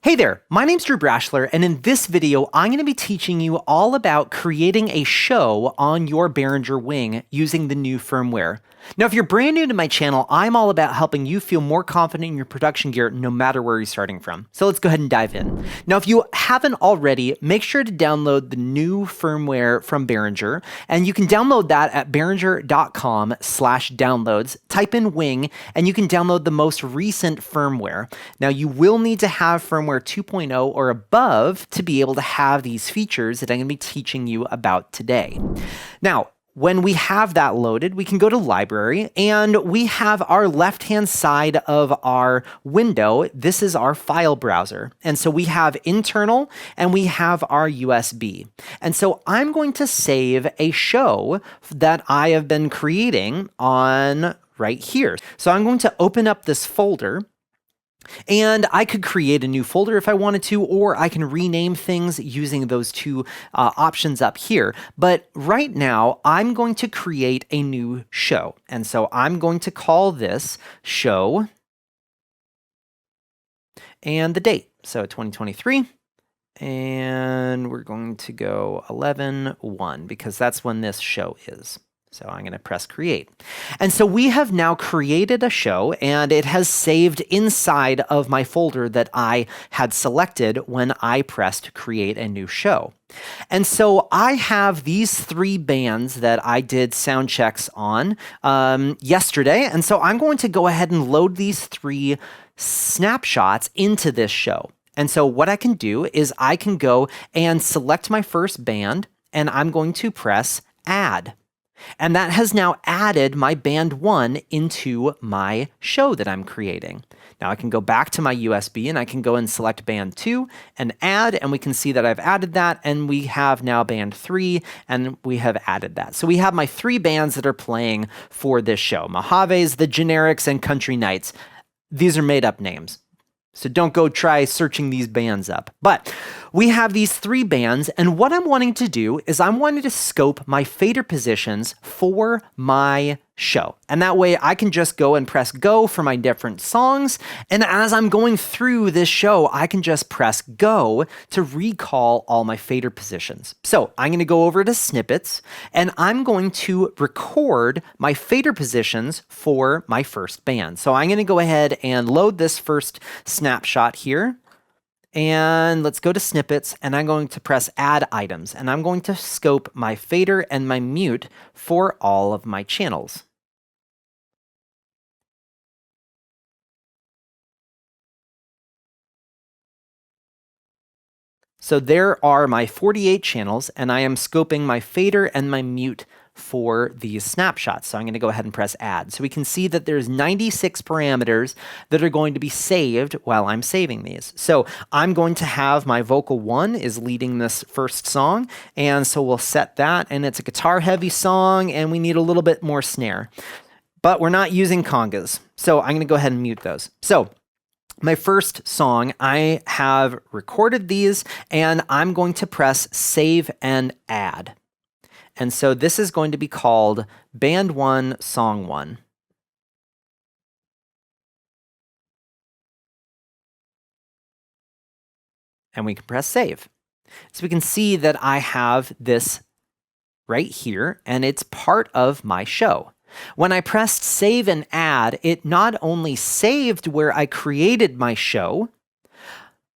Hey there, my name's Brashler, and in this video, I'm going to be teaching you all about creating a show on your Behringer WING using the new firmware. Now, if you're brand new to my channel, I'm all about helping you feel more confident in your production gear no matter where you're starting from. So let's go ahead and dive in. Now, if you haven't already, make sure to download the new firmware from Behringer, and you can download that at behringer.com/downloads. Type in Wing, and you can download the most recent firmware. Now, you will need to have firmware 2.0 or above to be able to have these features that I'm going to be teaching you about today. Now, when we have that loaded, we can go to Library, and we have our left-hand side of our window. This is our file browser. And so we have internal, and we have our USB. And so I'm going to save a show that I have been creating on right here. So I'm going to open up this folder. And I could create a new folder if I wanted to, or I can rename things using those two options up here. But right now, I'm going to create a new show. And so I'm going to call this show and the date. So 2023. And we're going to go 11/1 because that's when this show is. So I'm going to press create. And so we have now created a show, and it has saved inside of my folder that I had selected when I pressed create a new show. And so I have these three bands that I did sound checks on yesterday. And so I'm going to go ahead and load these three snapshots into this show. And so what I can do is I can go and select my first band, and I'm going to press add. And that has now added my band 1 into my show that I'm creating. Now I can go back to my USB and I can go and select band 2 and add, and we can see that I've added that, and we have now band 3 and we have added that. So we have my three bands that are playing for this show: Mojaves, the Generics, and Country Nights. These are made up names, so don't go try searching these bands up. But we have these three bands, and what I'm wanting to do is I'm wanting to scope my fader positions for my show. And that way I can just go and press go for my different songs. And as I'm going through this show, I can just press go to recall all my fader positions. So I'm going to go over to snippets, and I'm going to record my fader positions for my first band. So I'm going to go ahead and load this first snapshot here. And let's go to snippets, and I'm going to press add items, and I'm going to scope my fader and my mute for all of my channels. So there are my 48 channels, and I am scoping my fader and my mute for these snapshots. So I'm going to go ahead and press add. So we can see that there's 96 parameters that are going to be saved while I'm saving these. So I'm going to have my vocal 1 is leading this first song, and so we'll set that, and it's a guitar heavy song, and we need a little bit more snare. But we're not using congas, so I'm going to go ahead and mute those. So my first song, I have recorded these, and I'm going to press save and add. And so this is going to be called Band 1, Song 1. And we can press save. So we can see that I have this right here, and it's part of my show. When I pressed save and add, it not only saved where I created my show,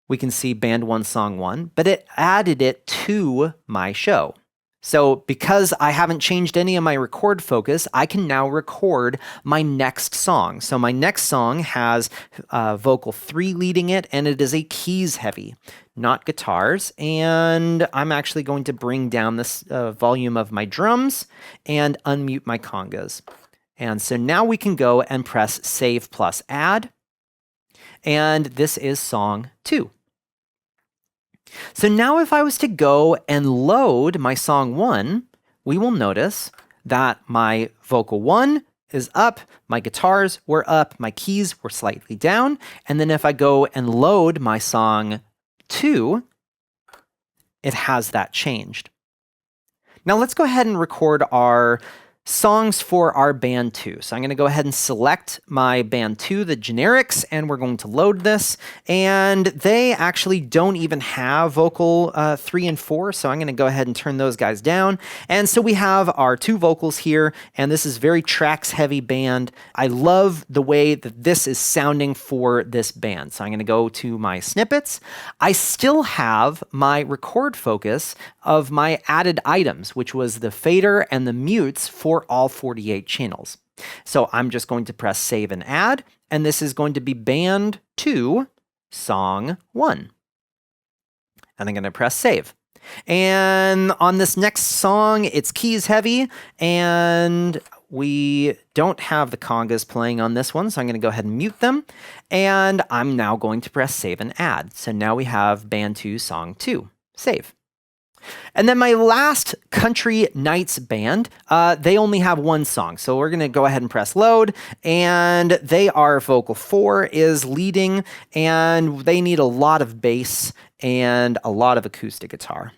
we can see Band 1, Song 1, but it added it to my show. So because I haven't changed any of my record focus, I can now record my next song. So my next song has vocal 3 leading it, and it is a keys heavy, not guitars. And I'm actually going to bring down this volume of my drums and unmute my congas. And so now we can go and press save plus add. And this is song 2. So now if I was to go and load my song 1, we will notice that my vocal 1 is up, my guitars were up, my keys were slightly down, and then if I go and load my song 2, it has that changed. Now let's go ahead and record our songs for our band 2. So I'm going to go ahead and select my band 2, the generics, and we're going to load this. And they actually don't even have vocal 3 and 4, so I'm going to go ahead and turn those guys down. And so we have our 2 vocals here, and this is very tracks heavy band. I love the way that this is sounding for this band. So I'm going to go to my snippets. I still have my record focus of my added items, which was the fader and the mutes for all 48 channels. So I'm just going to press save and add, and this is going to be band 2, song 1. And I'm going to press save. And on this next song, it's keys heavy, and we don't have the congas playing on this one, so I'm going to go ahead and mute them. And I'm now going to press save and add. So now we have band 2, song 2. Save. And then my last Country Nights band, they only have 1 song. So we're going to go ahead and press load, and they are vocal 4 is leading, and they need a lot of bass and a lot of acoustic guitar.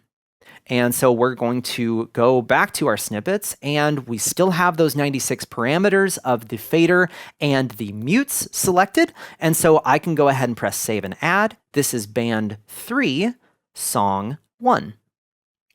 And so we're going to go back to our snippets, and we still have those 96 parameters of the fader and the mutes selected. And so I can go ahead and press save and add. This is band 3, song 1.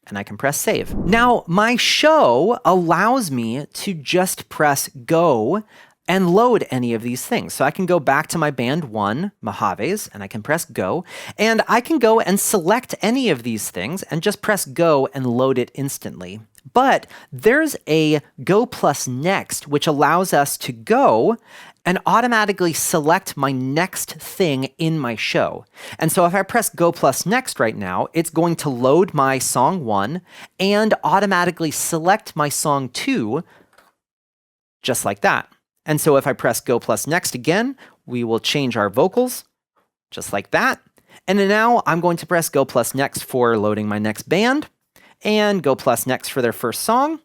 And I can press save. Now, my show allows me to just press go and load any of these things. So I can go back to my band 1, Mojaves, and I can press go, and I can go and select any of these things and just press go and load it instantly. But there's a go plus next, which allows us to go and automatically select my next thing in my show. And so if I press go plus next right now, it's going to load my song 1 and automatically select my song 2 just like that. And so if I press go plus next again, we will change our vocals just like that. And then now I'm going to press go plus next for loading my next band, and go plus next for their first song,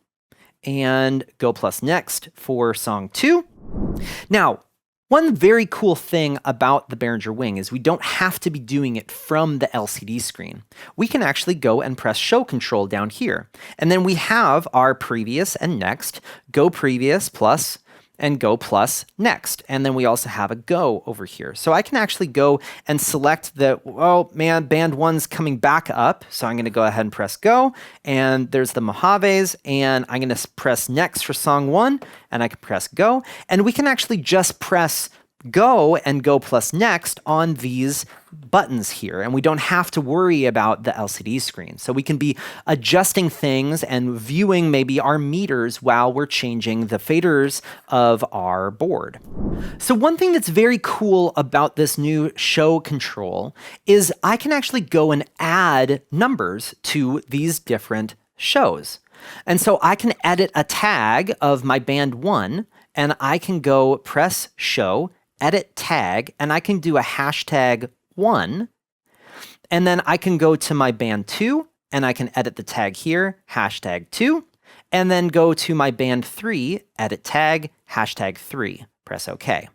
and go plus next for song 2. Now, one very cool thing about the Behringer Wing is we don't have to be doing it from the LCD screen. We can actually go and press show control down here. And then we have our previous and next, go previous plus, and go plus next. And then we also have a go over here. So I can actually go and select the, oh man, band 1's coming back up. So I'm going to go ahead and press go. And there's the Mojaves. And I'm going to press next for song 1. And I can press go. And we can actually just press go and go plus next on these buttons here, and we don't have to worry about the LCD screen. So we can be adjusting things and viewing maybe our meters while we're changing the faders of our board. So one thing that's very cool about this new show control is I can actually go and add numbers to these different shows. And so I can edit a tag of my band 1, and I can go press show, edit tag, and I can do a hashtag 1, and then I can go to my band 2, and I can edit the tag here, hashtag 2, and then go to my band 3, edit tag, hashtag 3, press OK.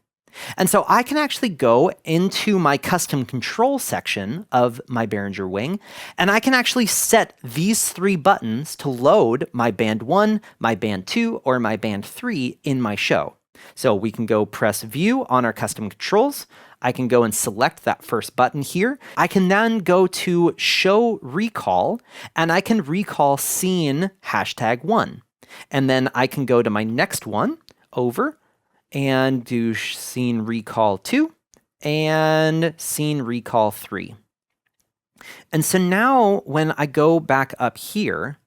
And so I can actually go into my custom control section of my Behringer Wing, and I can actually set these 3 buttons to load my band 1, my band 2, or my band 3 in my show. So we can go press view on our custom controls. I can go and select that first button here. I can then go to show recall, and I can recall scene hashtag 1. And then I can go to my next one over and do scene recall 2 and scene recall 3. And so now when I go back up here,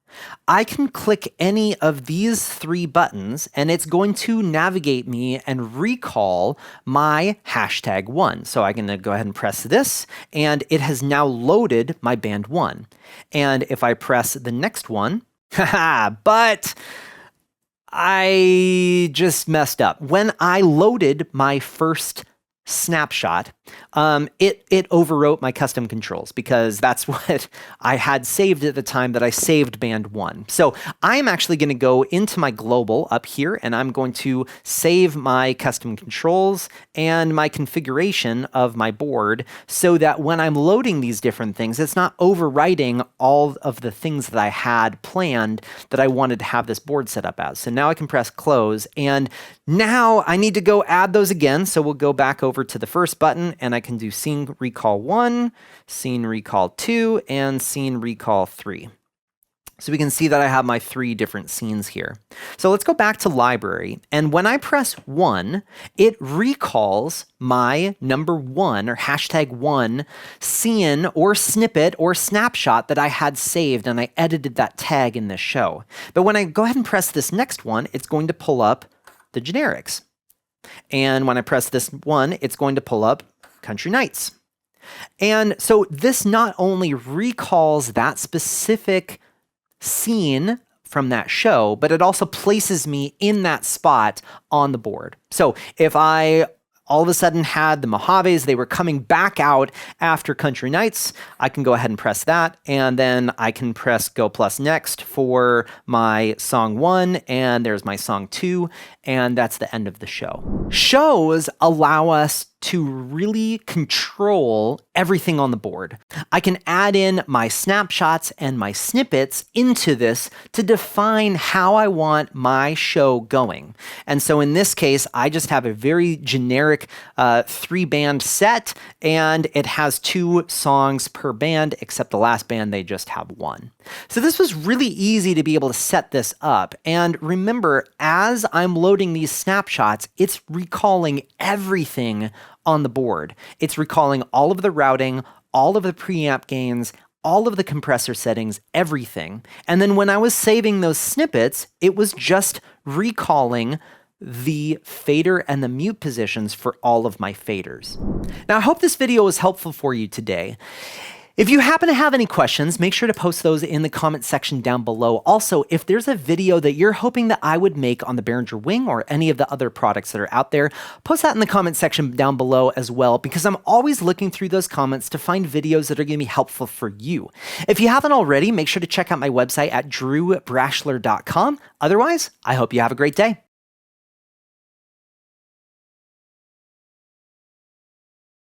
I can click any of these 3 buttons, and it's going to navigate me and recall my hashtag 1. So I'm going to go ahead and press this, and it has now loaded my band 1. And if I press the next one, but I just messed up. When I loaded my first snapshot, it overwrote my custom controls because that's what I had saved at the time that I saved band 1. So I'm actually going to go into my global up here, and I'm going to save my custom controls and my configuration of my board so that when I'm loading these different things, it's not overwriting all of the things that I had planned that I wanted to have this board set up as. So now I can press close, and now I need to go add those again. So we'll go back over to the first button, and I can do scene recall 1, scene recall 2, and scene recall 3. So we can see that I have my 3 different scenes here. So let's go back to library. And when I press 1, it recalls my number 1 or #1 scene or snippet or snapshot that I had saved, and I edited that tag in this show. But when I go ahead and press this next one, it's going to pull up the generics. And when I press this one, it's going to pull up Country Nights. And so this not only recalls that specific scene from that show, but it also places me in that spot on the board. So if I all of a sudden had the Mojaves, they were coming back out after Country Nights, I can go ahead and press that, and then I can press Go Plus Next for my song 1, and there's my song 2, and that's the end of the show. Shows allow us to really control everything on the board. I can add in my snapshots and my snippets into this to define how I want my show going. And so in this case, I just have a very generic 3-band set, and it has 2 songs per band, except the last band, they just have 1. So this was really easy to be able to set this up. And remember, as I'm loading these snapshots, it's recalling everything on the board. It's recalling all of the routing, all of the preamp gains, all of the compressor settings, everything. And then when I was saving those snippets, it was just recalling the fader and the mute positions for all of my faders. Now, I hope this video was helpful for you today. If you happen to have any questions, make sure to post those in the comment section down below. Also, if there's a video that you're hoping that I would make on the Behringer Wing or any of the other products that are out there, post that in the comment section down below as well, because I'm always looking through those comments to find videos that are going to be helpful for you. If you haven't already, make sure to check out my website at drewbrashler.com. Otherwise, I hope you have a great day.